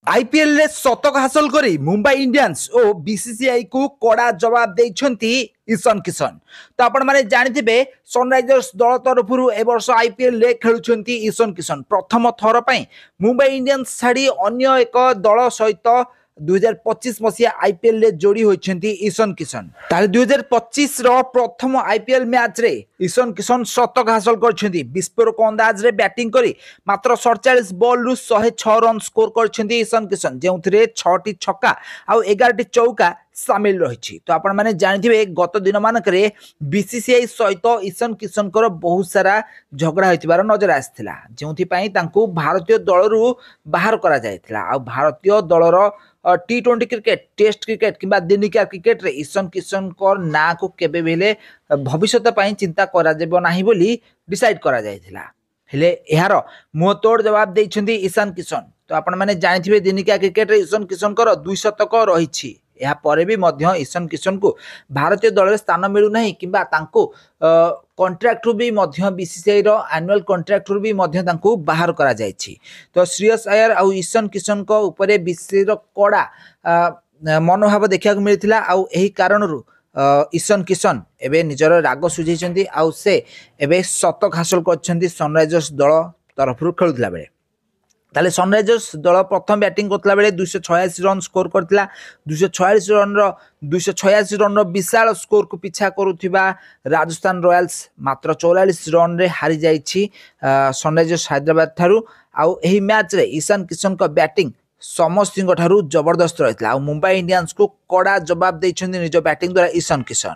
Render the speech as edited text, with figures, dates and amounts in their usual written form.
IPL रे शतक हासिल करी मुंबई इंडियंस और बीसीसीआई को कड़ा जवाब देइछंती ईशान किशन। तो आपण माने जानिथिबे सनराइजर्स दल तरफुर ए वर्ष आईपीएल रे खेलुछंती ईशान किशन। प्रथम थर पई मुंबई इंडियंस छाड़ी अन्य एक दल सहित 2025 मसीहा आईपीएल रे जोड़ी होइछंती ईशान किशन। ताले 2025 रो प्रथम आईपीएल मैच रे ईशान किशन शतक हासिल करछंती। विस्फोरक अंदाज रे बैटिंग करी मात्र 47 बॉल रु 106 रन स्कोर करछंती ईशान किशन, जेउथिरे 6 टी छक्का आ 11 टी चौका सामिल रही। तो आपण माने जानिथिबे गत दिन मानकरे बीसीसीआई सहित ईशान किशन कर बहुत सारा झगड़ा होइतिबार नजर आसिथिला, जेउथि पई तांको भारतीय दलरू बाहर करा जायथिला। आ भारतीय दलर टी20 क्रिकेट, टेस्ट क्रिकेट किंबा दिनिका क्रिकेट रे ईशान किशन कर ना को केबे बेले भविष्यत पई चिंता करा जेबो नाही बोली डिसाइड करा जायथिला। हेले एहार मुहतोड़ जवाब देइछंती ईशान किशन। तो आपण माने जानिथिबे दिनिका क्रिकेट रे ईशान किशन कर 2 शतक रहिछि। या परे भी मध्य ईशान किशन को भारतीय दल में स्थान मिलू नहीं किंबा तांको कॉन्ट्रैक्ट भी मध्य बीसीसीआई रो एनुअल कॉन्ट्रैक्ट भी मध्य तांको बाहर करा जायछि। तो श्रेयस अय्यर आ ईशान किशन को ऊपर बीसीसीआई रो कड़ा मनोभाव देखा मिलता। आउ एही कारणरू ईशान किशन एबे निजर राग सुझेइछंती आउ से एबे शतक हासिल करछंती सनराइजर्स दल तरफरु खेलुतला बेले। ताले सनराइजर्स दल प्रथम बैटिंग करतला बेले 286 रन स्कोर करतिला। 246 रन रो 286 रन रो विशाल स्कोर को पीछा करुथिबा राजस्थान रॉयल्स मात्र 44 रन रे हारि जाइछि सनराइजर्स हैदराबाद थारु। आउ एही मैच रे ईशान किशन को बैटिंग समस्तिंग ठारु जबरदस्त रहितला। आउ मुंबई इंडियंस को कड़ा जवाब दैछन्ती निज बैटिंग द्वारा ईशान किशन।